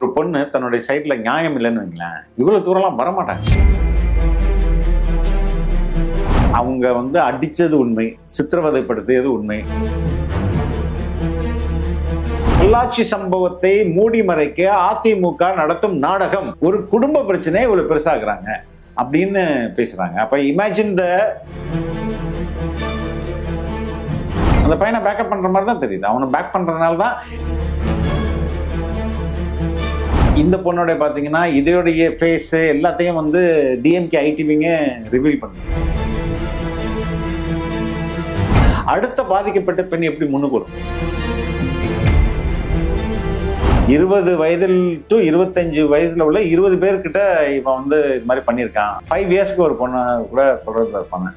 ஒரு பொண்ணு தன்னுடைய சைட்ல நியாயம் இல்லைன்னு வைங்களேன், இவ்வளவு தூரம்லாம் வரமாட்டாங்க. அவங்க அடிச்சது உண்மை, சித்திரவதைப்படுத்தியது உண்மை. பொள்ளாச்சி சம்பவத்தை மூடி மறைக்க அதிமுக நடத்தும் நாடகம், ஒரு குடும்ப பிரச்சனையை இவ்வளவு பெருசாக்குறாங்க அப்படின்னு பேசுறாங்க. அப்ப இமேஜின் அந்த பையனை பேக்கப் பண்ற மாதிரி தான் தெரியுது. அவனை பேக் பண்றதுனால தான் இந்த பொண்ணோட பாத்தீங்கன்னா இதோடைய ஃபேஸ் எல்லாத்தையும் டிஎம்கே ஐடிவிங்க ரிவீல் பண்ணுது. அடுத்த பாதிக்கப்பட்ட பெண் எப்படி முன்னுக்கு வரும்? 20 வயதில் டு 25 வயசுல உள்ள 20 பேர்கிட்ட இவன் இது மாதிரி பண்ணியிருக்கான். 5 இயர்ஸ்க்கு ஒரு பொண்ணு கூட தொடர்புல இருப்பாங்க.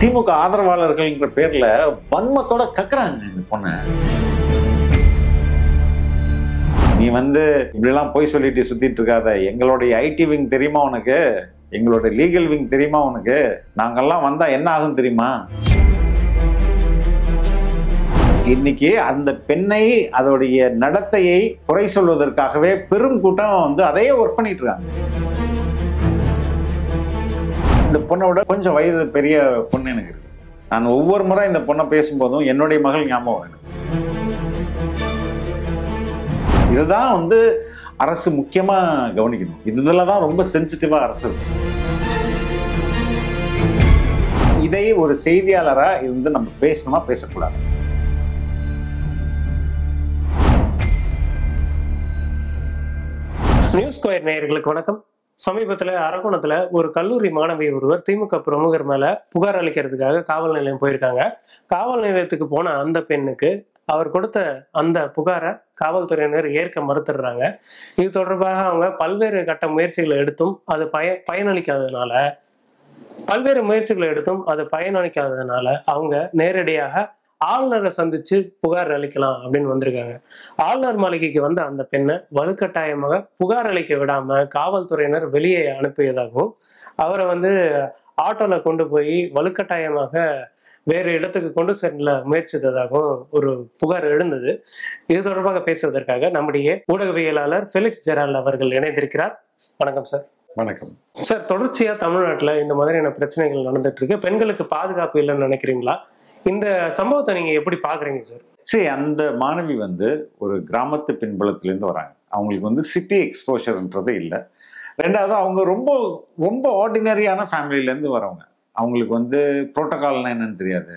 திமுக ஆதரவாளர்கள்ன்ற பேர்ல வன்மத்தோட கக்குறாங்க இந்த பொண்ணு. நீ இப்படி எல்லாம் போய் சொல்லிட்டு சுத்திட்டு இருக்காத. எங்களுடைய ஐடி விங் தெரியுமா உனக்கு? எங்களுடைய லீகல் விங் தெரியுமா உனக்கு? நாங்கெல்லாம் வந்தா என்ன ஆகும் தெரியுமா? இன்னைக்கு அந்த பெண்ணை அதோடைய நடத்தையை குறை சொல்வதற்காகவே பெரும் கூட்டம் அதையே ஒர்க் பண்ணிட்டு இருக்காங்க. இந்த பொண்ணோட கொஞ்சம் வயது பெரிய பொண்ணு எனக்கு இருக்கு. நான் ஒவ்வொரு முறை இந்த பொண்ணை பேசும்போதும் என்னுடைய மகள் ஞாபகம் எனக்கு. இதுதான் அரசு முக்கியமா கவனிக்கணும். இதுலதான் ரொம்ப சென்சிட்டிவா அரசு இருக்கு. இதை ஒரு செய்தியாளரா நம்ம பேசணுமா பேசக்கூடாது? நியூஸ் ஸ்கொயர் நேயர்களுக்கு வணக்கம். சமீபத்துல அரக்கோணத்துல ஒரு கல்லூரி மாணவி ஒருவர் திமுக பிரமுகர் மேல புகார் அளிக்கிறதுக்காக காவல் நிலையம் போயிருக்காங்க. காவல் நிலையத்துக்கு போன அந்த பெண்ணுக்கு அவர் கொடுத்த அந்த புகாரை காவல்துறையினர் ஏற்க மறுத்துடுறாங்க. இது தொடர்பாக அவங்க பல்வேறு கட்ட முயற்சிகளை எடுத்தும் அது பயனளிக்காததுனால அவங்க நேரடியாக ஆளுநரை சந்திச்சு புகார் அளிக்கலாம் அப்படின்னு வந்திருக்காங்க. ஆளுநர் மாளிகைக்கு வந்த அந்த பெண்ணை வலுக்கட்டாயமாக புகார் அளிக்க விடாம காவல்துறையினர் வெளியே அனுப்பியதாகவும் அவரை ஆட்டோல கொண்டு போய் வலுக்கட்டாயமாக வேறு இடத்துக்கு கொண்டு செல்ல முயற்சித்ததாகவும் ஒரு புகார் எழுந்தது. இது தொடர்பாக பேசுவதற்காக நம்முடைய ஊடகவியலாளர் ஃபெலிக்ஸ் ஜெரால்ட் அவர்கள் இணைந்திருக்கிறார். வணக்கம் சார். வணக்கம் சார். தொடர்ச்சியா தமிழ்நாட்டுல இந்த மாதிரியான பிரச்சனைகள் நடந்துட்டு இருக்கு. பெண்களுக்கு பாதுகாப்பு இல்லைன்னு நினைக்கிறீங்களா? இந்த சம்பவத்தை நீங்க எப்படி பாக்குறீங்க சார்? சரி, அந்த மாணவி ஒரு கிராமத்து பின்புலத்திலேருந்து வராங்க. அவங்களுக்கு சிட்டி எக்ஸ்போஷர்ன்றது இல்லை. ரெண்டாவது அவங்க ரொம்ப ரொம்ப ஆர்டினரியான ஃபேமிலியிலேருந்து வரவங்க. அவங்களுக்கு புரோட்டோகால்னா என்னன்னு தெரியாது.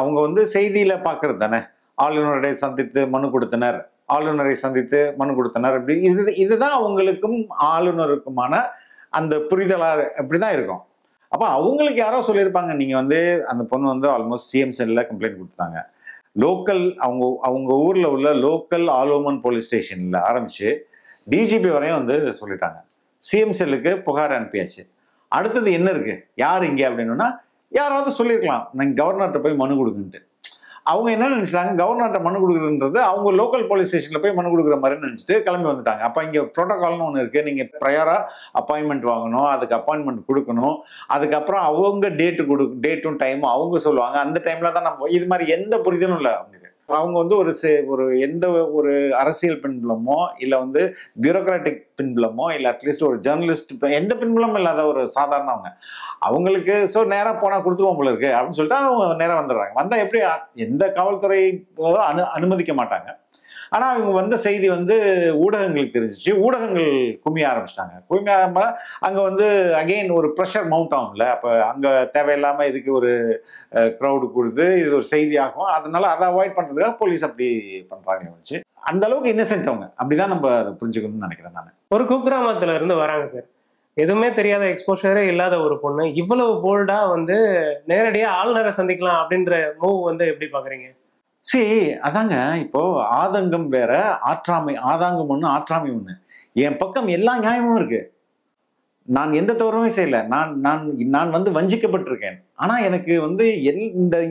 அவங்க செய்தியில பார்க்கறது தானே. ஆளுநரை சந்தித்து மனு கொடுத்தனர், ஆளுநரை சந்தித்து மனு கொடுத்தனர், இப்படி இதுதான் அவங்களுக்கும் ஆளுநருக்குமான அந்த புரிதலா அப்படிதான் இருக்கும். அப்ப அவங்களுக்கு யாரோ சொல்லியிருப்பாங்க, நீங்க அந்த பொண்ணு ஆல்மோஸ்ட் சிஎம் செல்ல கம்ப்ளைண்ட் கொடுத்தாங்க. லோக்கல் அவங்க ஊர்ல உள்ள லோக்கல் ஆலோமன் போலீஸ் ஸ்டேஷன்ல ஆரம்பிச்சு டிஜிபி வரையும் சொல்லிட்டாங்க. சிஎம் செல்லுக்கு புகார் அனுப்பியாச்சு. அடுத்தது என்ன இருக்கு, யார் இங்க அப்படின்னா யாராவது சொல்லியிருக்கலாம், நீங்க கவர்னர்கிட்ட போய் மனு கொடுக்குன்ட்டு. அவங்க என்ன நினைச்சிட்டாங்க, கவர்னர்கிட்ட மனு கொடுக்குறதுன்றது அவங்க லோக்கல் போலீஸ் ஸ்டேஷன்ல போய் மனு கொடுக்குற மாதிரி நினைச்சிட்டு கிளம்பி வந்துட்டாங்க. அப்ப இங்க ப்ரோட்டோகால்னு ஒன்று இருக்கு. நீங்க ப்ரையரா அப்பாயின்மெண்ட் வாங்கணும், அதுக்கு அப்பாயின்மெண்ட் கொடுக்கணும், அதுக்கப்புறம் அவங்க டேட்டும் டைமும் அவங்க சொல்லுவாங்க. அந்த டைம்ல தான் நம்ம இது மாதிரி எந்த புரிதலும் இல்லை அவங்களுக்கு. அவங்க ஒரு எந்த ஒரு அரசியல் பின்புலமோ இல்லை பியூரோக்ராட்டிக் பின்புலமோ இல்லை அட்லீஸ்ட் ஒரு ஜேர்னலிஸ்ட் எந்த பின்புலமும் இல்லாத ஒரு சாதாரணவங்க. அவங்களுக்கு நேராக போனால் கொடுத்துருவோம் போல இருக்கு அப்படின்னு சொல்லிட்டு அவங்க நேராக வந்துடுறாங்க. வந்தால் எப்படி எந்த காவல்துறை அனுமதிக்க மாட்டாங்க. ஆனால் அவங்க வந்த செய்தி ஊடகங்களுக்கு தெரிஞ்சிச்சு. ஊடகங்கள் குமிய ஆரம்பிச்சிட்டாங்க. குமியாம அங்கே அகெயின் ஒரு ப்ரெஷர் மவுண்ட் ஆகும்ல. அப்போ அங்கே தேவையில்லாமல் இதுக்கு ஒரு க்ரௌடு கொடுத்து இது ஒரு செய்தி ஆகும். அதனால அதை அவாய்ட் பண்ணுறதுக்காக போலீஸ் அப்படி பண்ணுறாங்க வச்சு. அந்த அளவுக்கு இன்னசென்ட் அவங்க. அப்படிதான் நம்ம அதை புரிஞ்சுக்கணும்னு நினைக்கிறேன் நான். ஒரு குக்கிராமத்துல இருந்து வராங்க சார். எதுவுமே தெரியாத, எக்ஸ்போஷரே இல்லாத ஒரு பொண்ணு இவ்வளவு போல்டா நேரடியா ஆளுநரை சந்திக்கலாம் அப்படின்ற மூவ் எப்படி பாக்குறீங்க? அதாங்க, இப்போ ஆதங்கம் வேற, ஆதாங்கம் ஒண்ணு, ஆற்றாமை ஒண்ணு. என் பக்கம் எல்லா நியாயமும் இருக்கு. நான் எந்த தவறுமே செய்யல. நான் வஞ்சிக்கப்பட்டிருக்கேன். ஆனா எனக்கு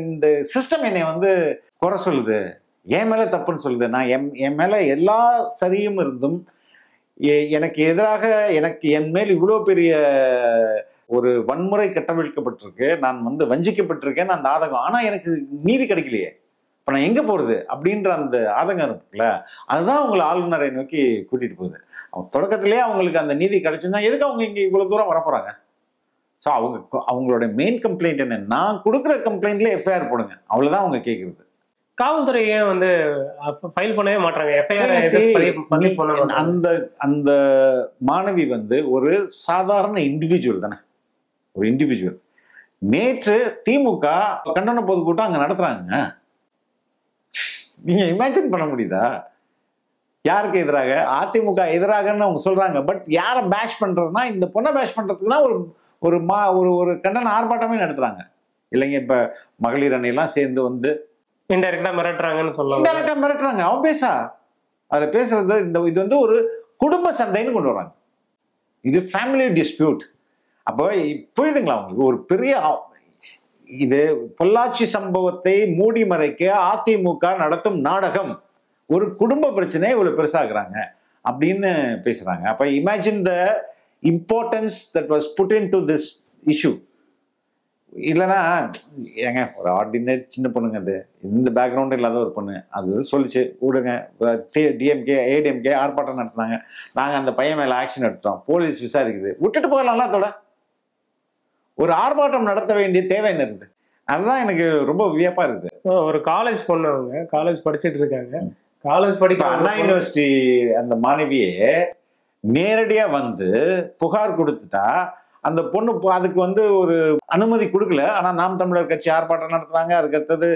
இந்த சிஸ்டம் என்னை குறை சொல்லுது, என் மேல தப்புன்னு சொல்லுது. நான் என் மேல எல்லா சரியும் இருந்தும் எனக்கு எதிராக என் மேல் இவ்வளவு பெரிய ஒரு வன்முறை கட்டவிழ்க்கப்பட்டிருக்கு. நான் வஞ்சிக்கப்பட்டிருக்கேன், அந்த ஆதங்கம். ஆனா எனக்கு நீதி கிடைக்கலையே. இப்போ நான் எங்கே போகிறது அப்படின்ற அந்த ஆதங்கம் இருக்குல்ல, அதுதான் அவங்களை ஆளுநரை நோக்கி கூட்டிகிட்டு போகுது. அவங்க தொடக்கத்திலேயே அவங்களுக்கு அந்த நீதி கிடைச்சிருந்தா எதுக்கு அவங்க இங்கே இவ்வளோ தூரம் வரப்போகிறாங்க? ஸோ அவங்களோட மெயின் கம்ப்ளைண்ட் என்ன, நான் கொடுக்குற கம்ப்ளைண்ட்ல எஃப்ஐஆர் போடுங்க, அவ்வளோதான் அவங்க கேட்குறது. காவல்துறை ஏன் வந்து ஃபைல் பண்ணவே மாட்டாங்க? எஃப்ஐஆர் அந்த அந்த மாணவி வந்து ஒரு சாதாரண இண்டிவிஜுவல் தானே, ஒரு இண்டிவிஜுவல். நேற்று திமுக கண்டன பொதுக்கூட்டம் அங்க நடத்துறாங்க. நீங்க இமேஜின் பண்ண முடியுதா? யாருக்கு எதிராக? அதிமுக எதிராகன்னு அவங்க சொல்றாங்க. பட் யாரை பேஷ் பண்றதுன்னா, இந்த பொண்ணை பேஷ் பண்றதுக்கு தான் ஒரு ஒரு கண்டன ஆர்ப்பாட்டமே நடத்துறாங்க இல்லைங்க. இப்ப மகளிர் அணியெல்லாம் சேர்ந்து வந்து இன்டைரக்டா மிரட்டுறாங்கன்னு சொல்லலாம். இன்டைரக்டா மிரட்டுறாங்க. ஆப்வியஸா அதுல பேசுறது இது வந்து ஒரு குடும்ப சண்டைன்னு கொண்டு வராங்க. இது ஃபேமிலி டிஸ்பியூட். அப்போ புரியுதுங்களா உங்களுக்கு? ஒரு பெரிய இது பொள்ளாச்சி சம்பவத்தை மூடி மறைக்க அதிமுக நடத்தும் நாடகம். ஒரு குடும்ப பிரச்சனையை இவ்வளவு பெருசாக்குறாங்க அப்படின்னு பேசுறாங்க. அப்ப imagine the importance that was put into this issue. இல்லைன்னா ஏங்க ஒரு ஆர்டினரி சின்ன பொண்ணுங்க, அது இந்த பேக்ரவுண்டும் இல்லாத ஒரு பொண்ணு அது சொல்லிச்சு விடுங்க, டிஎம்கே ஏடிஎம்கே ஆர்ப்பாட்டம் நடத்துனாங்க, நாங்கள் அந்த பையன் மேலே ஆக்ஷன் எடுத்துட்டோம், போலீஸ் விசாரிக்குது, விட்டுட்டு போகலாம்ல. அதோட ஒரு ஆர்ப்பாட்டம் நடத்த வேண்டிய தேவை என்ன இருக்குது? அதுதான் எனக்கு ரொம்ப வியப்பா இருக்குது. ஒரு காலேஜ் பொண்ணு, அவங்க காலேஜ் படிச்சுட்டு இருக்காங்க. காலேஜ் படிக்க அண்ணா யூனிவர்சிட்டி அந்த மாணவியே நேரடியா வந்து புகார் கொடுத்துட்டா, அந்த பொண்ணு அதுக்கு வந்து ஒரு அனுமதி கொடுக்கல. ஆனா நாம் தமிழர் கட்சி ஆர்ப்பாட்டம் நடத்துறாங்க, அதுக்கு அடுத்தது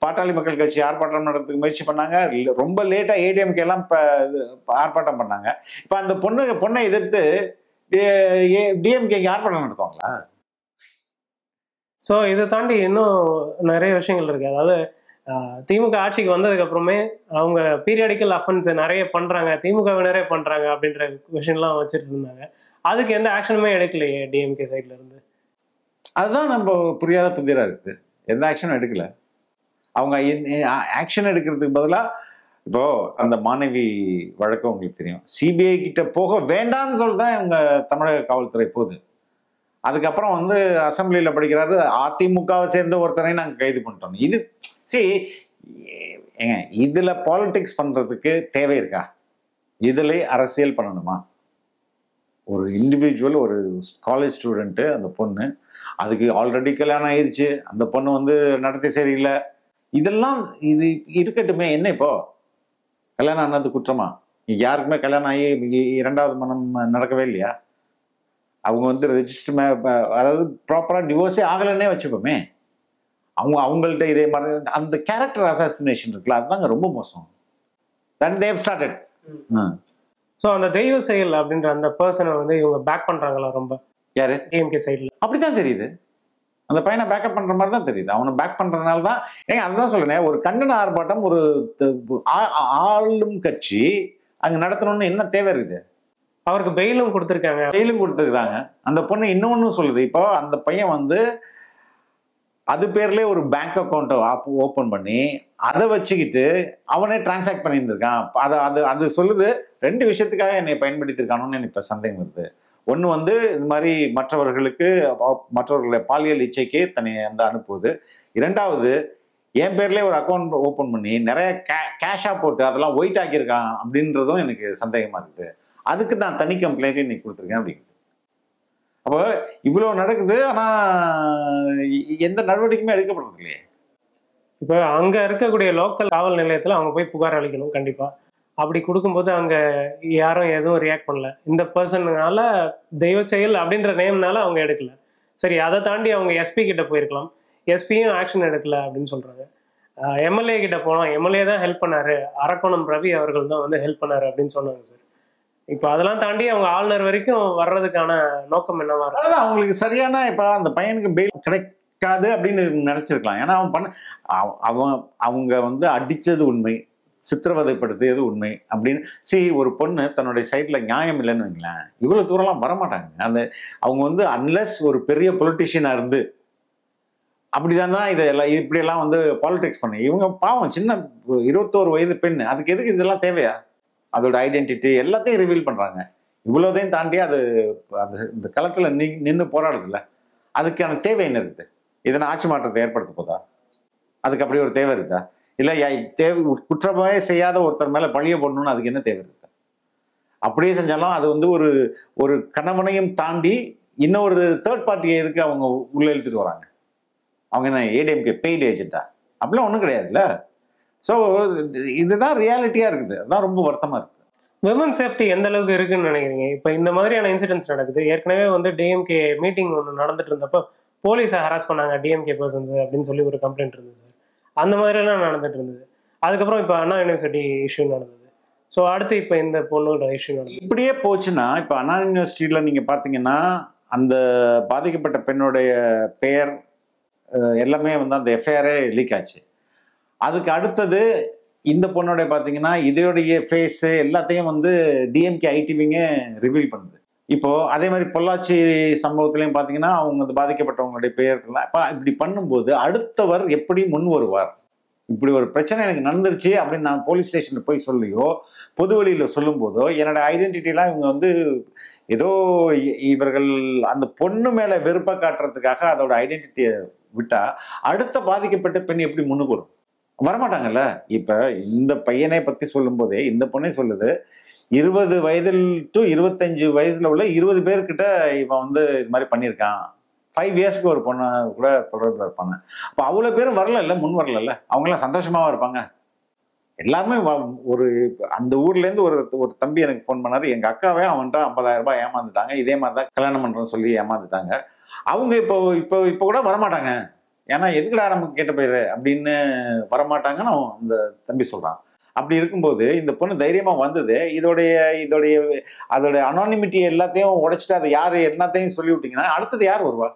பாட்டாளி மக்கள் கட்சி ஆர்ப்பாட்டம் நடத்துக்கு முயற்சி பண்ணாங்க. ரொம்ப லேட்டா ஏடிஎம்கே எல்லாம் ஆர்ப்பாட்டம் பண்ணாங்க. இப்ப அந்த பொண்ணை எதிர்த்து டிஎம்கே ஆர்ப்பாட்டம் நடத்துவாங்களா? ஸோ இதை தாண்டி இன்னும் நிறைய விஷயங்கள் இருக்கு. அதாவது திமுக ஆட்சிக்கு வந்ததுக்கு அப்புறமே அவங்க பீரியாடிக்கல் அஃபென்ஸ் நிறைய பண்றாங்க, திமுகவினரே பண்றாங்க அப்படின்ற விஷயம்லாம் வச்சுட்டு இருந்தாங்க. அதுக்கு எந்த ஆக்ஷனுமே எடுக்கலையே டிஎம்கே சைட்ல இருந்து. அதுதான் நம்ம புரியாத புதிரா இருக்குது. எந்த ஆக்ஷனும் எடுக்கல. அவங்க ஆக்ஷன் எடுக்கிறதுக்கு பதிலாக இப்போ அந்த மாணவி வழக்கம் உங்களுக்கு தெரியும், சிபிஐ கிட்ட போக வேண்டாம்னு சொல்லிதான் இவங்க தமிழக காவல்துறை போகுது. அதுக்கப்புறம் வந்து அசம்பிளியில படிக்கிறாரு, அதிமுகவை சேர்ந்த ஒருத்தரை நாங்கள் கைது பண்ணிட்டோம். இது ஏங்க இதுல பாலிடிக்ஸ் பண்றதுக்கு தேவை இருக்கா? இதுல அரசியல் பண்ணணுமா? ஒரு இண்டிவிஜுவல், ஒரு காலேஜ் ஸ்டூடெண்ட்டு, அந்த பொண்ணு, அதுக்கு ஆல்ரெடி கல்யாணம் ஆயிடுச்சு, அந்த பொண்ணு வந்து நடத்தி சரியில்லை, இதெல்லாம் இது இருக்கட்டுமே. என்ன இப்போ கல்யாணம் ஆனது குற்றமா? யாருக்குமே கல்யாணம் ஆகி இரண்டாவது மனம் நடக்கவே இல்லையா? அவங்க வந்து ரெஜிஸ்டர் அதாவது ப்ராப்பராக டிவோர்ஸே ஆகலைன்னே வச்சுப்போமே. அவங்கள்ட்ட இதே மாதிரி அந்த கேரக்டர் அசாசினேஷன் இருக்குல்ல, அதுதாங்க ரொம்ப மோசம். That they've started. ஸோ அந்த தெய்வ செயல் அப்படின்ற அந்த பர்சனை வந்து இவங்க பேக் பண்றாங்களா ரொம்ப? யாரு? டிஎம்கே சைட்ல அப்படிதான் தெரியுது. அந்த பையனை பேக்கப் பண்ற மாதிரி தான் தெரியுது. அவனை பேக் பண்றதுனால தான் அதுதான் சொல்லுனேன், ஒரு கண்டன ஆர்ப்பாட்டம் ஒரு ஆளும் கட்சி அங்க நடத்தணும்னு என்ன தேவை இருக்குது? அவருக்கு பெயிலும் கொடுத்துருக்காங்க. பெயிலும் கொடுத்துருக்காங்க. அந்த பொண்ணு இன்னொன்னு சொல்லுது, இப்போ அந்த பையன் வந்து அது பேர்லேயே ஒரு பேங்க் அக்கௌண்ட்டை ஓப்பன் பண்ணி அதை வச்சுக்கிட்டு அவனே டிரான்சாக்ட் பண்ணியிருந்திருக்கான். அது சொல்லுது, ரெண்டு விஷயத்துக்காக என்னை பயன்படுத்தியிருக்கானோன்னு எனக்கு இப்போ சந்தேகம் வருது. ஒன்று வந்து இது மாதிரி மற்றவர்களுடைய பாலியல் இச்சைக்கு தன்னை அந்த அனுப்புவது. இரண்டாவது, என் பேர்லேயே ஒரு அக்கௌண்ட் ஓப்பன் பண்ணி நிறைய கேஷாக போட்டு அதெல்லாம் ஒயிட் ஆக்கியிருக்கான் அப்படின்றதும் எனக்கு சந்தேகமாக இருக்குது. அதுக்கு நான் தனி கம்ப்ளைண்ட் இன்னைக்கு கொடுத்துருக்கேன் அப்படிங்குது. அப்போ இவ்வளோ நடக்குது, ஆனால் எந்த நடவடிக்கையுமே எடுக்கப்படுறது இல்லையே. இப்போ அங்கே இருக்கக்கூடிய லோக்கல் காவல் நிலையத்தில் அவங்க போய் புகார் அளிக்கணும் கண்டிப்பாக. அப்படி கொடுக்கும்போது அங்கே யாரும் எதுவும் ரியாக்ட் பண்ணல. இந்த பர்சன்னால தெய்வ செயல் அப்படின்ற நேம்னால அவங்க எடுக்கல. சரி, அதை தாண்டி அவங்க எஸ்பி கிட்ட போயிருக்கலாம், எஸ்பியும் ஆக்ஷன் எடுக்கல அப்படின்னு சொல்கிறாங்க. எம்எல்ஏ கிட்ட போனோம், எம்எல்ஏ தான் ஹெல்ப் பண்ணாரு, அரக்கோணம் ரவி அவர்கள் தான் வந்து ஹெல்ப் பண்ணாரு அப்படின்னு சொன்னாங்க சார். இப்போ அதெல்லாம் தாண்டி அவங்க ஆளுநர் வரைக்கும் வர்றதுக்கான நோக்கம் என்னவா இருக்கு? அதான் அவங்களுக்கு சரியான இப்போ அந்த பையனுக்கு பெயில் கிடைக்காது அப்படின்னு நினைச்சிருக்கலாம். ஏன்னா அவங்க வந்து அடிச்சது உண்மை, சித்திரவதைப்படுத்தியது உண்மை அப்படின்னு ஒரு பொண்ணு தன்னுடைய சைட்ல நியாயம் இல்லைன்னு வைங்களேன், இவ்வளவு தூரம்லாம் வரமாட்டாங்க. அவங்க வந்து அன்லெஸ் ஒரு பெரிய பொலிட்டிஷியனா இருந்து அப்படிதான் இதெல்லாம் இப்படியெல்லாம் வந்து பாலிடிக்ஸ் பண்ணி இவங்க பாவம் சின்ன 21 வயது பெண், அதுக்கு எதுக்கு இதெல்லாம் தேவையா? அதோட ஐடென்டிட்டி எல்லாத்தையும் ரிவீல் பண்றாங்க. இவ்வளோதையும் தாண்டி அது இந்த களத்துல நின்று போராடுதுல்ல, அதுக்கான தேவை என்ன இருக்குது? இதனை ஆட்சி மாற்றத்தை ஏற்படுத்த போதா? அதுக்கு அப்படி ஒரு தேவை இருக்குதா? இல்லை தேவை குற்றமே செய்யாத ஒருத்தர் மேலே பழிய போடணும்னு அதுக்கு என்ன தேவை இருக்கு? அப்படியே செஞ்சாலும் அது வந்து ஒரு ஒரு கணவனையும் தாண்டி இன்னொரு தேர்ட் பார்ட்டியை எதுக்கு அவங்க உள்ள இழுத்துட்டு வராங்க? அவங்க என்ன ஏடிஎம்கே பெய்டு ஏஜென்ட்டா? அப்படிலாம் ஒன்றும் கிடையாதுல்ல. ஸோ இதுதான் ரியாலிட்டியாக இருக்குது. அதுதான் ரொம்ப வருத்தமாக இருக்குது. விமன் சேஃப்டி எந்த அளவுக்கு இருக்குன்னு நினைக்கிறீங்க? இப்போ இந்த மாதிரியான இன்சிடென்ட்ஸ் நடக்குது. ஏற்கனவே வந்து டிஎம்கே மீட்டிங் ஒன்று நடந்துட்டு இருந்தப்போ போலீஸை ஹராஸ் பண்ணாங்க டிஎம்கே பர்சன்ஸ் அப்படின்னு சொல்லி ஒரு கம்ப்ளைண்ட் இருந்தது சார். அந்த மாதிரிலாம் நடந்துட்டு இருந்தது. அதுக்கப்புறம் இப்போ அண்ணா யூனிவர்சிட்டி இஷ்யூ நடந்தது. ஸோ அடுத்து இப்போ இந்த பொண்ணோட இஷ்யூ நடந்தது. இப்படியே போச்சுன்னா இப்போ அண்ணா யூனிவர்சிட்டியில் நீங்கள் பார்த்தீங்கன்னா அந்த பாதிக்கப்பட்ட பெண்ணுடைய பெயர் எல்லாமே வந்து அந்த எஃப்ஐஆரே லீக் ஆச்சு. அதுக்கு அடுத்தது இந்த பொண்ணோட பார்த்தீங்கன்னா இதோடைய ஃபேஸு எல்லாத்தையும் வந்து டிஎம்கே ஐடிவிங்க ரிவீல் பண்ணுது. இப்போ அதே மாதிரி பொள்ளாச்சி சம்பவத்திலையும் பார்த்தீங்கன்னா அவங்க அந்த பாதிக்கப்பட்டவங்களுடைய பெயர்லாம் இப்போ இப்படி பண்ணும்போது அடுத்தவர் எப்படி முன் வருவார்? இப்படி ஒரு பிரச்சனை எனக்கு நடந்துருச்சு அப்படின்னு நான் போலீஸ் ஸ்டேஷனில் போய் சொல்லியோ பொது வழியில் சொல்லும் போதோ என்னோட ஐடென்டிட்டிலாம் இவங்க வந்து ஏதோ இவர்கள் அந்த பொண்ணு மேலே வெறுப்பை காட்டுறதுக்காக அதோட ஐடென்டிட்டியை விட்டா அடுத்த பாதிக்கப்பட்ட பெண் எப்படி முன்னுக்கு வரும்? வரமாட்டாங்கல்ல. இப்ப இந்த பையனை பத்தி சொல்லும் போதே இந்த பொண்ணே சொல்லுது 20 வயதில் டு 25 வயசுல உள்ள 20 பேர்கிட்ட இவன் வந்து இது மாதிரி பண்ணியிருக்கான். 5 இயர்ஸ்க்கு ஒரு பொண்ணை கூட தொடர்பில் இருப்பாங்க. அப்போ அவ்வளோ பேரும் வரல, முன் வரல. அவங்களாம் சந்தோஷமாவா இருப்பாங்க? எல்லாருமே ஒரு அந்த ஊர்லேருந்து ஒரு தம்பி எனக்கு ஃபோன் பண்ணாரு. எங்கள் அக்காவே அவன்கிட்ட 50,000 ரூபாய் ஏமாந்துட்டாங்க. இதே மாதிரி தான் கல்யாணம் பண்ணுறோன்னு சொல்லி ஏமாந்துட்டாங்க. அவங்க இப்போ கூட வரமாட்டாங்க. ஏன்னா எதுக்குடா நமக்கு கேட்ட போயிரு அப்படின்னு வரமாட்டாங்கன்னு அந்த தம்பி சொல்கிறான். அப்படி இருக்கும்போது இந்த பொண்ணு தைரியமாக வந்தது. அதோடைய அனானிமிட்டி எல்லாத்தையும் உடைச்சிட்டு அதை யார் எல்லாத்தையும் சொல்லி விட்டீங்கன்னா அடுத்தது யார் வருவா?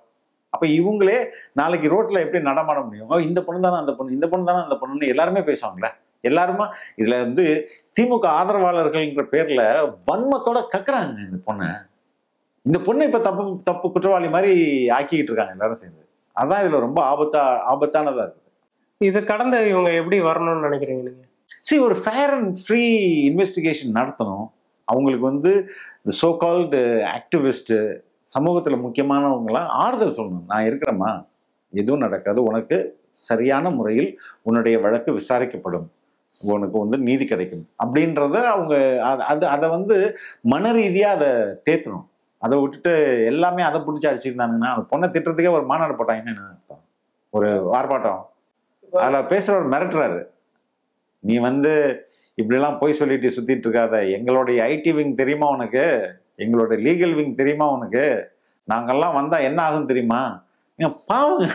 அப்போ இவங்களே நாளைக்கு ரோட்டில் எப்படி நடமாட முடியும்? இந்த பொண்ணு தானே அந்த பொண்ணு, இந்த பொண்ணு தானே அந்த பொண்ணுன்னு எல்லாருமே பேசுவாங்களே. எல்லாருமே இதில் வந்து திமுக ஆதரவாளர்கள்ன்ற பேரில் வன்மத்தோட கக்குறாங்க இந்த பொண்ணை இப்போ தப்பு குற்றவாளி மாதிரி ஆக்கிக்கிட்டு இருக்காங்க எல்லாரும் சேர்ந்து. அதான் இதில் ரொம்ப ஆபத்தானதாக இருக்குது. இது கடந்து இவங்க எப்படி வரணும்னு நினைக்கிறீங்க நீங்க? சரி, ஒரு ஃபேர் அண்ட் ஃப்ரீ இன்வெஸ்டிகேஷன் நடத்தணும். அவங்களுக்கு வந்து இந்த சோ கால்டு ஆக்டிவிஸ்ட்டு சமூகத்தில் முக்கியமானவங்களாம் ஆறுதல் சொல்லணும். நான் இருக்கிறேம்மா, எதுவும் நடக்காது, உனக்கு சரியான முறையில் உன்னுடைய வழக்கு விசாரிக்கப்படும், உனக்கு வந்து நீதி கிடைக்கும் அப்படின்றத அவங்க அதை வந்து மன ரீதியாக அதை தேத்தணும். அதை விட்டுட்டு எல்லாமே அதை பிடிச்சி அடிச்சிருந்தாங்கன்னா அந்த பொண்ணை திட்டுறதுக்கே ஒரு மாநாடு போட்டாங்கன்னா என்ன அர்த்தம்? ஒரு ஆர்ப்பாட்டம். அதில் பேசுகிறவர் மிரட்டுறாரு, நீ வந்து இப்படிலாம் போய் சொல்லிட்டு சுற்றிட்டு இருக்காத, எங்களுடைய ஐடி விங் தெரியுமா உனக்கு, எங்களுடைய லீகல் விங் தெரியுமா உனக்கு, நாங்கள்லாம் வந்தால் என்ன ஆகும் தெரியுமா? நீங்கள் பாவங்க,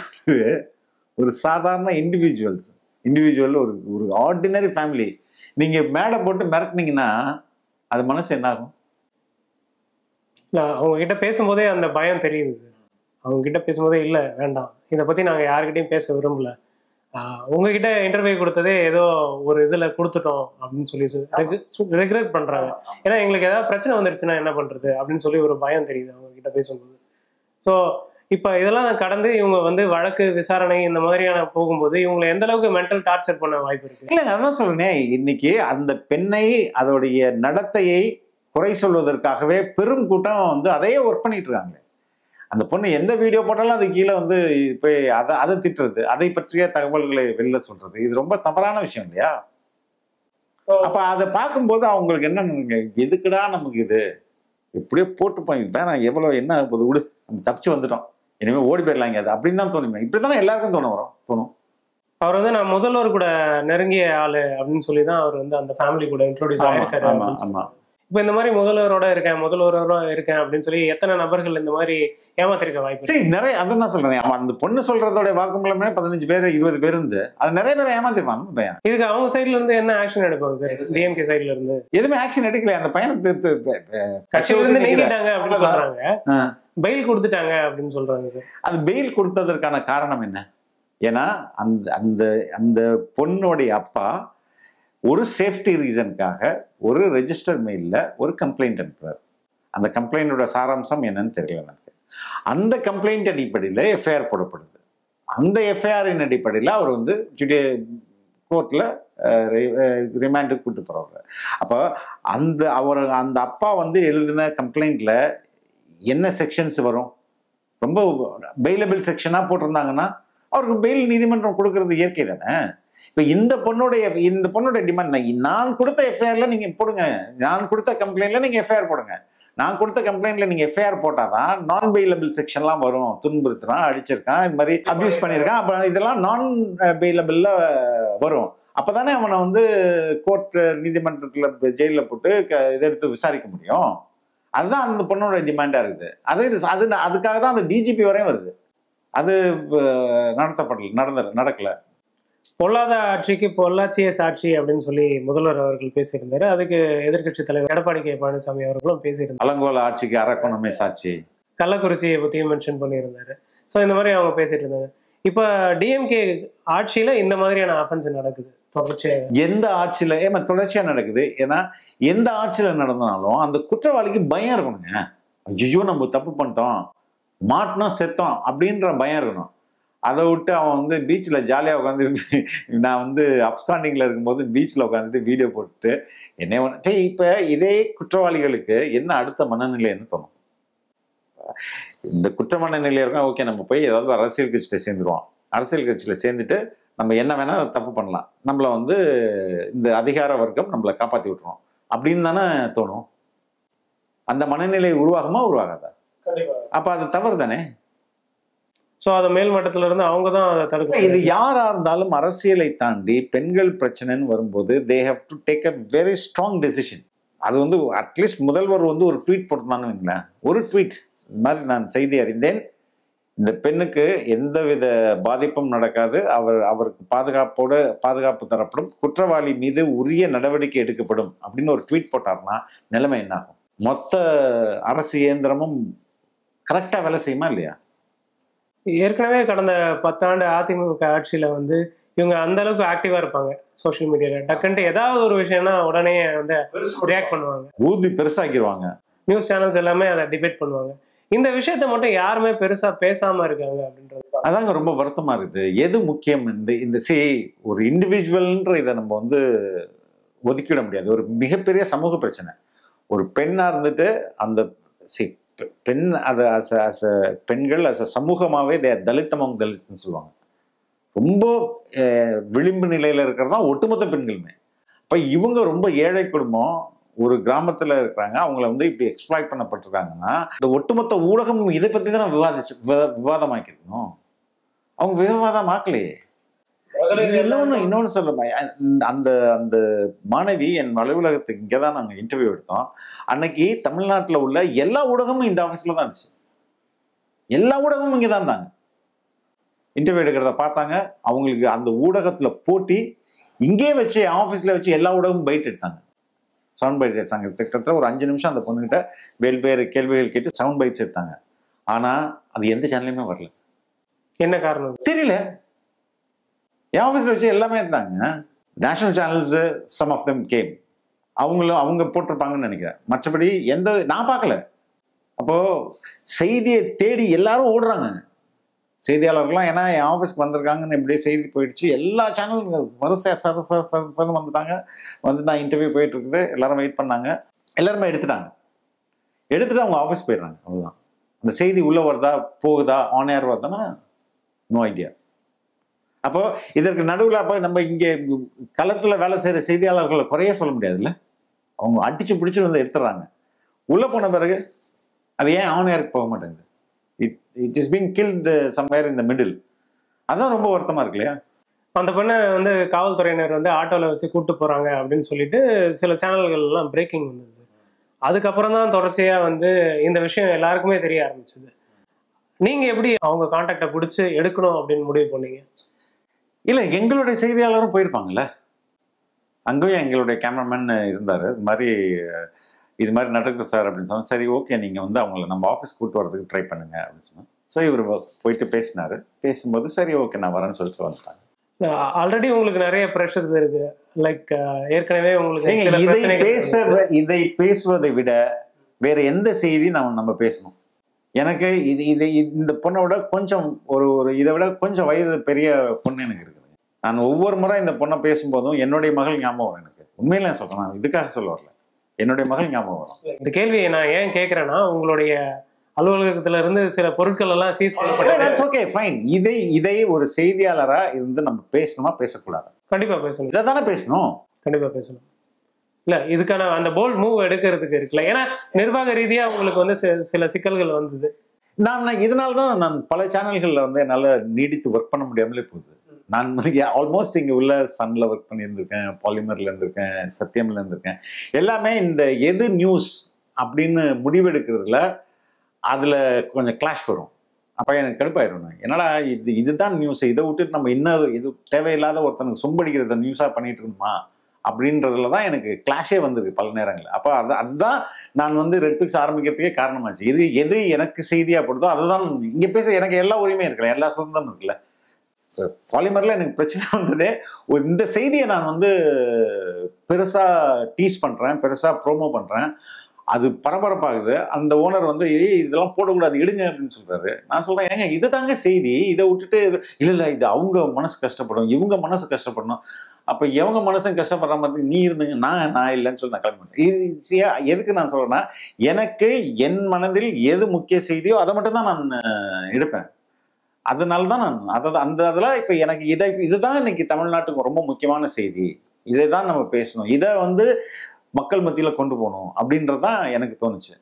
ஒரு சாதாரண இண்டிவிஜுவல் ஒரு ஆர்டினரி ஃபேமிலி நீங்கள் மேடை போட்டு மிரட்டினீங்கன்னா அது மனசு என்ன ஆகும்? அவங்க கிட்ட பேசும்போதே அந்த பயம் தெரியுது சார். அவங்க கிட்ட பேசும்போதே இல்லை வேண்டாம், இதை பற்றி நாங்கள் யாருக்கிட்டையும் பேச விரும்பல, உங்ககிட்ட இன்டர்வியூ கொடுத்ததே ஏதோ ஒரு இதில் கொடுத்துட்டோம் அப்படின்னு சொல்லி ரெக்ரெட் பண்ணுறாங்க. ஏன்னா எங்களுக்கு ஏதாவது பிரச்சனை வந்துருச்சுன்னா என்ன பண்ணுறது அப்படின்னு சொல்லி ஒரு பயம் தெரியுது அவங்க கிட்ட பேசும்போது. ஸோ இப்போ இதெல்லாம் கடந்து இவங்க வந்து வழக்கு விசாரணை இந்த மாதிரியான போகும்போது இவங்களை எந்த அளவுக்கு மென்டல் டார்ச்சர் பண்ண வாய்ப்பு இருக்கு? இல்லைங்க, அதான் சொல்றேன். இன்னைக்கு அந்த பெண்ணை அதோடைய நடத்தையை குறை சொல்வதற்காகவே பெரும் கூட்டம் வந்து அதையே ஒர்க் பண்ணிட்டு இருக்காங்க. அந்த பொண்ணு எந்த வீடியோ போட்டாலும் அது கீழே வந்து போய் அதை திட்டுறது, அதை பற்றிய தகவல்களை வெளில சொல்றது, இது ரொம்ப தவறான விஷயம் இல்லையா? அப்ப அதை பார்க்கும்போது அவங்களுக்கு என்ன, எதுக்குடா நமக்கு இது, எப்படியோ போட்டுப்போம், வேணாம், எவ்வளவு என்ன போது விடு, நம்ம தப்பிச்சு வந்துட்டோம், இனிமேல் ஓடி போயிடலாங்க அது அப்படின்னு தான் தோணுமே. இப்படிதானே எல்லாருக்கும் தோணும். அவர் வந்து நான் முதல்வர் கூட நெருங்கிய ஆளு அப்படின்னு சொல்லி தான் அவர் வந்து அந்த ஃபேமிலி கூட இன்ட்ரோடியூஸ் ஆயிருக்காரு. ஆமா. இப்போ இந்த மாதிரி முதல்வரோட இருக்கேன் அப்படின்னு சொல்லி எத்தனை நபர்கள் இந்த மாதிரி ஏமாத்திருக்க வாய்ப்பு? சரி, நிறைய அதான் தான் சொல்றேன். அந்த பொண்ணு சொல்றதோட வாக்குமூலமே 15 பேர் 20 பேர் இருந்து அது நிறைய பேர் ஏமாத்திருப்பாங்க. பையன் இதுக்கு அவங்க சைட்ல இருந்து என்ன ஆக்ஷன் எடுப்பாங்க சார்? டிஎம்கே சைட்ல இருந்து எதுவுமே ஆக்ஷன் எடுக்கல. அந்த பையனை கட்சியில இருந்து நீக்கிட்டாங்க அப்படின்னு சொல்றாங்க, பெயில் கொடுத்துட்டாங்க அப்படின்னு சொல்றாங்க சார். அது பெயில் கொடுத்ததற்கான காரணம் என்ன? ஏன்னா அந்த அந்த பொண்ணுடைய அப்பா ஒரு சேஃப்டி ரீசனுக்காக ஒரு ரெஜிஸ்டர் மெயிலில் ஒரு கம்ப்ளைண்ட் அனுப்புறாரு. அந்த கம்ப்ளைண்டோட சாராம்சம் என்னன்னு தெரியல எனக்கு. அந்த கம்ப்ளைண்ட் அடிப்படையில் எஃப்ஐஆர் போடப்படுது. அந்த எஃப்ஐஆரின் அடிப்படையில் அவர் வந்து கோர்ட்டில் ரிமாண்டுக்கு கூட்டு போகிறவர். அப்போ அந்த அப்பா வந்து எழுதின கம்ப்ளைண்ட்டில் என்ன செக்ஷன்ஸ் வரும்? ரொம்ப பெயிலபிள் செக்ஷனாக போட்டிருந்தாங்கன்னா அவருக்கு பெயில் நீதிமன்றம் கொடுக்கறது இயற்கை தானே. இப்போ இந்த பொண்ணுடைய டிமாண்ட், நான் கொடுத்த எஃப்ஐஆர்ல நீங்க போடுங்க, நான் கொடுத்த கம்ப்ளைண்ட்ல நீங்க எஃப்ஐஆர் போடுங்க. நான் கொடுத்த கம்ப்ளைண்ட்ல நீங்க எஃப்ஐஆர் போட்டாதான் நான் பெயிலபிள் செக்ஷன்லாம் வரும். துன்புறுத்துறான், அடிச்சிருக்கான், இந்த மாதிரி அபியூஸ் பண்ணியிருக்கான், அப்புறம் இதெல்லாம் நான் பெயிலபிள்ல வரும். அப்பதானே அவனை வந்து கோர்ட் நீதிமன்றத்துல ஜெயில போட்டு இதை எடுத்து விசாரிக்க முடியும். அதுதான் அந்த பொண்ணோட டிமாண்டா இருக்குது. அதுக்காக தான் அந்த டிஜிபி வரையும் வருது. அது நடக்கல. பொல்லாத ஆட்சிக்கு பொள்ளாச்சியே சாட்சி அப்படின்னு சொல்லி முதல்வர் அவர்கள் பேசியிருந்தாரு. அதுக்கு எதிர்க்கட்சி தலைவர் எடப்பாடி கே பழனிசாமி அவர்களும் பேசியிருந்தாரு. அலங்கோல ஆட்சிக்கு அரக்கோணமே சாட்சி, கள்ளக்குறிச்சியை பத்தியும் மென்ஷன் பண்ணியிருந்தாரு. ஸோ இந்த மாதிரி அவங்க பேசிட்டு இருந்தாங்க. இப்ப டிஎம்கே ஆட்சியில இந்த மாதிரியான அஃபென்ஸ் நடக்குது தொடர்ச்சியாக. எந்த ஆட்சியில தொடர்ச்சியா நடக்குது? ஏன்னா எந்த ஆட்சியில நடந்தாலும் அந்த குற்றவாளிக்கு பயம் இருக்கணுங்க. ஐயோ நம்ம தப்பு பண்ணிட்டோம், மாட்டினோம், செத்தோம் அப்படின்ற பயம் இருக்கணும். அதை விட்டு அவன் வந்து பீச்சில் ஜாலியாக உட்காந்து, நான் வந்து அப்ஸ்காண்டிங்கில் இருக்கும்போது பீச்சில் உட்காந்துட்டு வீடியோ போட்டுட்டு என்ன இப்போ இதே குற்றவாளிகளுக்கு என்ன அடுத்த மனநிலைன்னு தோணும். இந்த குற்ற மனநிலை இருக்கும், ஓகே நம்ம போய் ஏதாவது அரசியல் கட்சியில் சேர்ந்துருவோம், அரசியல் கட்சியில் சேர்ந்துட்டு நம்ம என்ன வேணால் தப்பு பண்ணலாம், நம்மளை வந்து இந்த அதிகார வர்க்கம் நம்மளை காப்பாற்றி விட்டுரும் அப்படின்னு தானே தோணும். அந்த மனநிலை உருவாகாதா? அப்போ அது தவறு தானே. ஸோ அதை மேல் மட்டத்துல இருந்து அவங்க தான் அதை தடுக்க. இது யாரா இருந்தாலும் அரசியலை தாண்டி பெண்கள் பிரச்சனைன்னு வரும்போது they have to take a very strong decision. அது வந்து அட்லீஸ்ட் முதல்வர் வந்து ஒரு ட்வீட் போட்டுருந்தான்னு வைங்களேன், ஒரு ட்வீட் இந்த மாதிரி நான் செய்தி அறிந்தேன், இந்த பெண்ணுக்கு எந்தவித பாதிப்பும் நடக்காது, அவருக்கு பாதுகாப்பு தரப்படும், குற்றவாளி மீது உரிய நடவடிக்கை எடுக்கப்படும் அப்படின்னு ஒரு ட்வீட் போட்டார்னா நிலைமை என்ன ஆகும்? மொத்த அரசு இயந்திரமும் கரெக்டா வேலை செய்யுமா இல்லையா? ஏற்கனவே கடந்த 10 ஆண்டு அதிமுக ஆட்சியில வந்து இவங்க அந்த அளவுக்கு ஆக்டிவா இருப்பாங்க சோசியல் மீடியால. டக்குன்ட்டு ஏதாவது ஒரு விஷயம்னா உடனே வந்து ரியாக்ட் பண்ணுவாங்க, ஊதி பெருசாக்கிடுவாங்க, நியூஸ் சேனல்ஸ் எல்லாமே அதை டிபேட் பண்ணுவாங்க. இந்த விஷயத்த மட்டும் யாருமே பெருசா பேசாம இருக்காங்க அப்படின்றது அதாங்க ரொம்ப வருத்தமா இருக்குது. எது முக்கியம்? இந்த ஒரு இண்டிவிஜுவல்ன்ற இதை நம்ம வந்து ஒதுக்கிட முடியாது. ஒரு மிகப்பெரிய சமூக பிரச்சனை. ஒரு பெண்ணா இருந்துட்டு அந்த பெண் அது பெண்கள் சமூகமாவே தலித்தமங்க தலித்னு சொல்லுவாங்க. ரொம்ப விளிம்பு நிலையில இருக்கிறது தான் ஒட்டுமொத்த பெண்களுமே. இப்ப இவங்க ரொம்ப ஏழை குடும்பம், ஒரு கிராமத்துல இருக்கிறாங்க, அவங்கள வந்து இப்படி எக்ஸ்ப்ளாய்ட் பண்ணப்பட்டிருக்காங்கன்னா இந்த ஒட்டுமொத்த ஊடகம் இதை பத்தி தான் விவாதமாக்கிருக்கணும். அவங்க விவாதமாக்கலையே. இன்னொன்னு சொல்லுமா, அந்த அந்த மாணவி என் அலுவலகத்துக்கு இங்கதான் நாங்க இன்டர்வியூ எடுத்தோம். அன்னைக்கு தமிழ்நாட்டுல உள்ள எல்லா ஊடகமும் இந்த ஆபீஸ்ல தான் இருந்துச்சு. எல்லா ஊடகமும் இங்கதான் இருந்தாங்க. இன்டர்வியூ எடுக்கிறத பார்த்தாங்க. அவங்களுக்கு அந்த ஊடகத்துல போட்டி இங்கே வச்சு ஆபீஸ்ல வச்சு எல்லா ஊடகமும் பைட் எடுத்தாங்க, சவுண்ட் பைட் எடுத்தாங்க. கிட்டத்தட்ட ஒரு 5 நிமிஷம் அந்த பொண்ணுகிட்ட வெவ்வேறு கேள்விகள் கேட்டு சவுண்ட் பைட்ஸ் எடுத்தாங்க. ஆனா அது எந்த சேனல்லையுமே வரல. என்ன காரணம் தெரியல. என் ஆஃபீஸில் வச்சு எல்லாமே இருந்தாங்க. National channels some of them came, அவங்க போட்டிருப்பாங்கன்னு நினைக்கிறேன். மற்றபடி நான் பார்க்கல. அப்போது செய்தியை தேடி எல்லாரும் ஓடுறாங்க செய்தியாளர்கள்லாம். ஏன்னா என் ஆஃபீஸ்க்கு வந்திருக்காங்கன்னு இப்படியே செய்தி போயிடுச்சு. எல்லா சேனலும் வரிசை சரசரன்னு வந்துட்டாங்க. வந்து நான் இன்டர்வியூ போயிட்டு இருக்குது, எல்லாரும் வெயிட் பண்ணாங்க, எல்லாருமே எடுத்துட்டு அவங்க ஆஃபீஸ் போயிடுறாங்க. அவ்வளோதான். அந்த செய்தி உள்ளே வருதா போகுதா ஆன் ஏர் வருதானா நோ ஐடியா. அப்போ இதற்கு நடுவில் அப்போ நம்ம இங்கே களத்தில் வேலை செய்கிற செய்தியாளர்களை குறைய சொல்ல முடியாதுல்ல. அவங்க அடிச்சு பிடிச்சி வந்து எடுத்துடுறாங்க. உள்ளே போன பிறகு அது ஏன் ஆன் ஏருக்கு போக மாட்டேங்குது? It is being killed somewhere in the middle. அதான் ரொம்ப வருத்தமா இருக்கு இல்லையா? அந்த பொண்ணை வந்து காவல்துறையினர் வந்து ஆட்டோவில் வச்சு கூப்பிட்டு போறாங்க அப்படின்னு சொல்லிட்டு சில சேனல்கள் எல்லாம் பிரேக்கிங் வந்துச்சு. அதுக்கப்புறம் தான் தொடர்ச்சியா வந்து இந்த விஷயம் எல்லாருக்குமே தெரிய ஆரம்பிச்சது. நீங்க எப்படி அவங்க கான்டாக்டை பிடிச்சி எடுக்கணும் அப்படின்னு முடிவு பண்ணீங்க? இல்லை, எங்களுடைய செய்தியாளரும் போயிருப்பாங்கல்ல, அங்கேயும் எங்களுடைய கேமராமேன் இருந்தார். இது மாதிரி நடக்குது சார் அப்படின்னு சொன்னால், சரி ஓகே நீங்கள் வந்து அவங்கள நம்ம ஆஃபீஸ் கூப்பிட்டு வரதுக்கு ட்ரை பண்ணுங்க அப்படின்னு சொன்னோம். ஸோ இவர் போயிட்டு பேசினார். பேசும்போது சரி ஓகே நான் வரேன்னு சொல்லிட்டு வந்துட்டாங்க. ஆல்ரெடி உங்களுக்கு நிறைய ப்ரெஷர்ஸ் இருக்கு, லைக் ஏற்கனவே உங்களுக்கு இதை பேசுவதை விட வேற எந்த செய்தி நம்ம பேசணும்? எனக்கு இந்த பொண்ணோட கொஞ்சம் ஒரு இதை விட கொஞ்சம் வயது பெரிய பொண்ணு எனக்கு இருக்குது. நான் ஒவ்வொரு முறை இந்த பொண்ணை பேசும்போதும் என்னுடைய மகள் ஞாபகம் வரும். எனக்கு உண்மையில சொல்றேன், நான் இதுக்காக சொல்ல வரல, என்னுடைய மகள் ஞாபகம் வரும். இந்த கேள்வியை நான் ஏன் கேட்கிறேன்னா, உங்களுடைய அலுவலகத்துல இருந்து சில பொருட்கள் எல்லாம் சீஸ் பண்ணப்பட்டது. Okay fine. இதை ஒரு செய்தியாளரா இருந்து நம்ம பேசணுமா பேசக்கூடாது? கண்டிப்பா பேசணும். இதை தானே பேசணும். கண்டிப்பா பேசணும். இல்ல இதுக்கான அந்த போல்ட் மூவ் எடுக்கிறதுக்கு இருக்குல்ல, ஏன்னா நிர்வாக ரீதியா உங்களுக்கு வந்து சில சிக்கல்கள் வந்தது. நான் இதனால தான் நான் பல சேனல்களில் வந்து என்னால் நீடித்து ஒர்க் பண்ண முடியாமலே போகுது. நான் ஆல்மோஸ்ட் இங்கே உள்ள சன்ல ஒர்க் பண்ணியிருந்திருக்கேன், பாலிமர்ல இருந்திருக்கேன், சத்தியம்ல இருந்திருக்கேன். எல்லாமே இந்த எது நியூஸ் அப்படின்னு முடிவெடுக்கிறதுல அதில் கொஞ்சம் கிளாஷ் வரும். அப்போ எனக்கு கடுப்பாயிரும். என்னடா இதுதான் நியூஸ், இதை விட்டுட்டு நம்ம இன்னும் இது தேவையில்லாத ஒருத்தனுக்கு சொம்படிக்கிறத நியூஸாக பண்ணிட்டு இருக்கணுமா அப்படின்றதுல தான் எனக்கு கிளாஷே வந்திருக்கு பல நேரங்கள். அப்போ அதுதான் நான் வந்து ரெட்பிக்ஸ் ஆரம்பிக்கிறதுக்கே காரணமாச்சு. எது எனக்கு செய்தியாக படுதோ அதுதான் இங்கே பேச எனக்கு எல்லா உரிமையும் இருக்குல்ல, எல்லா சுதந்திரமும் இருக்குல்ல. பாலிமர்ல எனக்கு பிரச்சனை வந்ததே இந்த செய்தியை நான் வந்து பெருசா டீஸ் பண்றேன், பெருசா ப்ரோமோ பண்றேன், அது பரபரப்பாகுது. அந்த ஓனர் வந்து இதெல்லாம் போடக்கூடாது எடுங்க அப்படின்னு சொல்றாரு. நான் சொல்றேன், ஏங்க இது தாங்க செய்தி, இதை விட்டுட்டு இல்ல இது அவங்க மனசு கஷ்டப்படும், இவங்க மனசு கஷ்டப்படணும். அப்ப எவங்க மனசும் கஷ்டப்படுற மாதிரி நீ இருந்துங்க, நான் இல்லைன்னு சொல்லி நான் கிளம்பி இது எதுக்கு நான் சொல்றேன்னா, எனக்கு என் மனதில் எது முக்கிய செய்தியோ அதை மட்டும் தான் நான் எடுப்பேன். அதனால தான் நான் அதெல்லாம் இப்போ எனக்கு இதுதான் இன்னைக்கு தமிழ்நாட்டுக்கு ரொம்ப முக்கியமான செய்தி, இதை தான் நம்ம பேசணும், இதை வந்து மக்கள் மத்தியில கொண்டு போகணும் அப்படின்றதான் எனக்கு தோணுச்சு.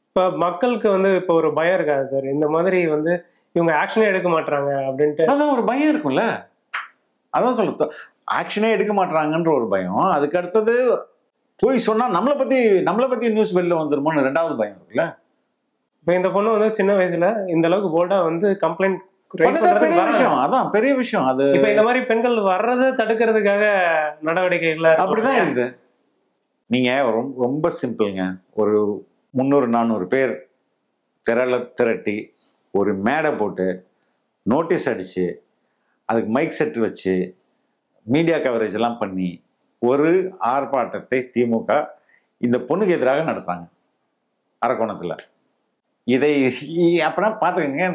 இப்போ மக்களுக்கு வந்து இப்போ ஒரு பயம் இருக்காது சார், இந்த மாதிரி வந்து இவங்க ஆக்ஷனே எடுக்க மாட்டாங்க அப்படின்ட்டு? அதான் ஒரு பயம் இருக்கும்ல, அதான் சொல்ல ஆக்ஷனே எடுக்க மாட்டாங்கன்ற ஒரு பயம். அதுக்கு அடுத்தது போய் சொன்னா நம்மளை பத்தி நியூஸ் வெளில வந்துருமோன்னு ரெண்டாவது பயம் இருக்குல்ல. இப்போ இந்த பொண்ணு வந்து சின்ன வயசுல இந்த அளவுக்கு போல்டா வந்து கம்ப்ளைண்ட் அதான் பெரிய விஷயம். அது இப்ப இந்த மாதிரி பெண்கள் வர்றதை தடுக்கிறதுக்காக நடவடிக்கைகள் அப்படிதான் இருக்குது. நீங்க ரொம்ப சிம்பிள்ங்க, ஒரு 300-400 பேர் திரட்டி ஒரு மேடை போட்டு நோட்டீஸ் அடிச்சு அதுக்கு மைக் செட் வச்சு மீடியா கவரேஜ் எல்லாம் பண்ணி ஒரு ஆர்ப்பாட்டத்தை திமுக இந்த பொண்ணுக்கு எதிராக நடத்துறாங்க அரக்கோணத்துல. இதை அப்படின்னா பாத்துக்கோங்க,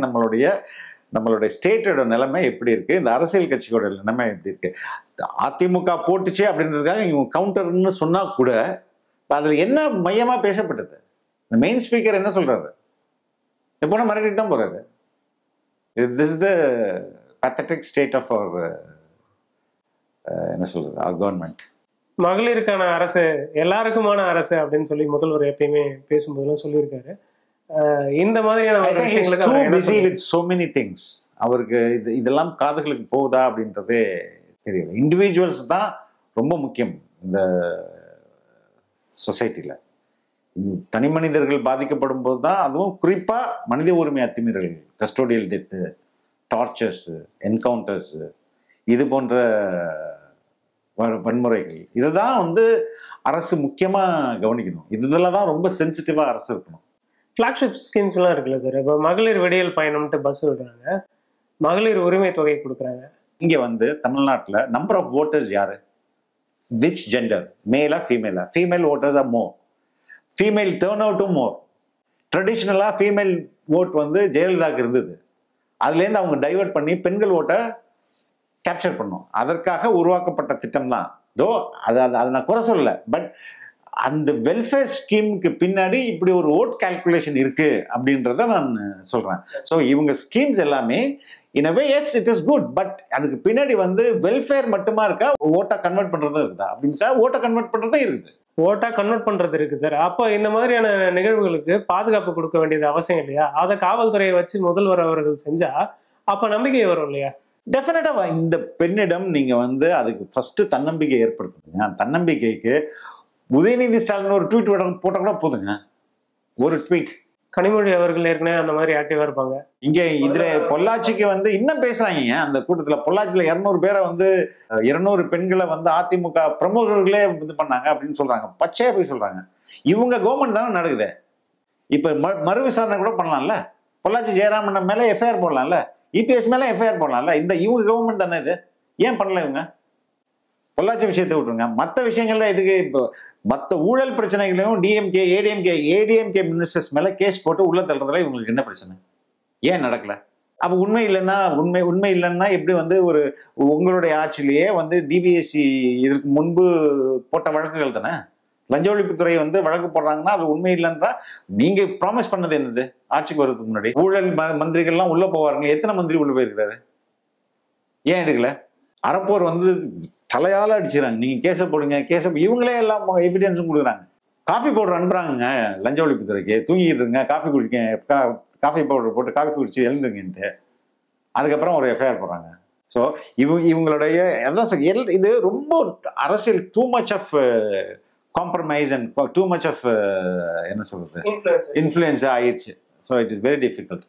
நம்மளுடைய ஸ்டேட்டோட நிலைமை எப்படி இருக்கு, இந்த அரசியல் கட்சியோட நிலைமை எப்படி இருக்கு. அதிமுக போட்டுச்சு அப்படின்றதுக்காக இவங்க கவுண்டர்னு சொன்னா கூட அதுல என்ன மையமா பேசப்பட்டது, இந்த மெயின் ஸ்பீக்கர் என்ன சொல்றாரு, இந்த பொண்ணை மிரட்டிட்டு தான் போறாரு. This is the pathetic state of அவர் என்ன சொல்றது அவர் கவர்மெண்ட். மகளிருக்கான அரசு எல்லாருக்குமான அரசு அப்படின்னு சொல்லி முதல்வர் எப்பயுமே பேசும்போதெல்லாம் சொல்லியிருக்காரு. இந்த மாதிரியான அவருக்கு இதெல்லாம் காதுகளுக்கு போகுதா அப்படின்றதே தெரியல. இண்டிவிஜுவல்ஸ் தான் ரொம்ப முக்கியம் இந்த சொசைட்டில. தனி மனிதர்கள் பாதிக்கப்படும் போது தான், அதுவும் குறிப்பா மனித உரிமை அத்துமீறல்கள், கஸ்டோடியல் டெத்து, டார்ச்சர்ஸ், என்கவுண்டர்ஸ், இது போன்ற வன்முறைகள், இதுதான் வந்து அரசு முக்கியமா கவனிக்கணும். இதுல தான் ரொம்ப சென்சிட்டிவா அரசு இருக்கணும். ஃபிளாக்ஷிப் ஸ்கீம்ஸ்லாம் இருக்குல்ல சார், இப்போ மகளிர் விடியல் பயணம்ட்டு பஸ் விடுறாங்க, மகளிர் உரிமை தொகை கொடுக்குறாங்க. இங்கே வந்து தமிழ்நாட்டில் நம்பர் ஆஃப் ஓட்டர்ஸ் யாரு, விச் ஜெண்டர், மேலா ஃபீமேலா? Female voters are more, female turn அவுட்டும் மோர். ட்ரெடிஷ்னலாக ஃபீமேல் ஓட் வந்து ஜெயலலிதாவுக்கு இருந்தது, அதுலேருந்து அவங்க டைவெர்ட் பண்ணி பெண்கள் ஓட்டை கேப்சர் பண்ணும். அதற்காக உருவாக்கப்பட்ட திட்டம் தான். தோ அது நான் குறை சொல்லலை, பட் அந்த வெல்ஃபேர் ஸ்கீமுக்கு பின்னாடி இப்படி ஒரு ஓட் கால்குலேஷன் இருக்கு அப்படின்றத நான் சொல்றேன். ஸோ இவங்க ஸ்கீம்ஸ் எல்லாமே in a way yes it is good, but அதுக்கு பின்னாடி வந்து வெல்ஃபேர் மட்டுமா இருக்கா, ஓட்டா கன்வெர்ட் பண்றதும் இருக்குதா அப்படின்னா ஓட்டை கன்வெர்ட் பண்றதும் இருக்குது, ஓட்டா கன்வெர்ட் பண்றது இருக்கு சார். அப்போ இந்த மாதிரியான நிகழ்வுகளுக்கு பாதுகாப்பு கொடுக்க வேண்டியது அவசியம் இல்லையா? அதை காவல்துறையை வச்சு முதல்வர் அவர்கள் செஞ்சா அப்ப நம்பிக்கை வரும் இல்லையா? டெஃபினட்டா இந்த பெண்ணிடம் நீங்க வந்து அதுக்கு ஃபர்ஸ்ட் தன்னம்பிக்கை ஏற்படுத்துங்க. தன்னம்பிக்கைக்கு உதயநிதி ஸ்டாலின் ஒரு ட்வீட் போட்ட கூட போதுங்க, ஒரு ட்வீட். கனிமொழி அவர்கள் ஏற்கனவே அந்த மாதிரி ஆக்டிவா இருப்பாங்க. இங்க இதுல பொள்ளாச்சிக்கு வந்து இன்னும் பேசுறாங்க. அந்த கூட்டத்துல பொள்ளாச்சியில 200 பேரை வந்து 200 பெண்களை வந்து அதிமுக பிரமுகர்களே இது பண்ணாங்க அப்படின்னு சொல்றாங்க, பச்சையா போய் சொல்றாங்க. இவங்க கவர்மெண்ட் தானே நடக்குது. இப்ப மறு விசாரணை கூட பண்ணலாம்ல, பொள்ளாச்சி ஜெயராமன் மேல எஃப்ஐஆர் போடலாம்ல, இபிஎஸ் மேல எஃப்ஐஆர் போடலாம்ல. இவங்க கவர்மெண்ட் தானே இது, ஏன் பண்ணல இவங்க? பொள்ளாச்சி விஷயத்தை விட்டுருங்க, மற்ற விஷயங்கள்ல இதுக்கு இப்போ மற்ற ஊழல் பிரச்சனைகளையும் டிஎம்கே ஏடிஎம்கே மினிஸ்டர்ஸ் மேல கேஸ் போட்டு உள்ள தள்ளுறதுல இவங்களுக்கு என்ன பிரச்சனை, ஏன் நடக்கல? அப்ப உண்மை இல்லைன்னா எப்படி வந்து ஒரு உங்களுடைய ஆட்சியிலேயே வந்து டிபிஎஸ்சி இதற்கு முன்பு போட்ட வழக்குகள் தானே, லஞ்ச ஒழிப்புத்துறை வந்து வழக்கு போடுறாங்கன்னா அது உண்மை இல்லைன்றா நீங்க ப்ராமிஸ் பண்ணது என்னது? ஆட்சிக்கு வர்றதுக்கு முன்னாடி ஊழல் மந்திரிகள்லாம் உள்ள போவாருங்க, எத்தனை மந்திரி உள்ள போயிருக்கிறாரு, ஏன் எடுக்கல? அறப்போர் வந்து தலையால அடிச்சுறாங்க. நீங்க கேஸை போடுங்க, இவங்களே எல்லாம் எவிடன்ஸும் கொடுக்குறாங்க. காஃபி பவுடர் அனுப்புறாங்க லஞ்ச ஒழிப்புத்துறைக்கு, தூங்கிட்டு இருங்க, காஃபி குடிக்க, காஃபி பவுடர் போட்டு காஃபி குடிச்சு எழுந்துங்கன்ட்டு. அதுக்கப்புறம் ஒரு எஃப்ஐஆர் போடுறாங்க. ஸோ இவங்களுடைய இது ரொம்ப அரசியல் too much of compromise and too much of என்ன சொல்றது, இன்ஃப்ளூயன்ஸ் ஆயிடுச்சு. So it is very difficult.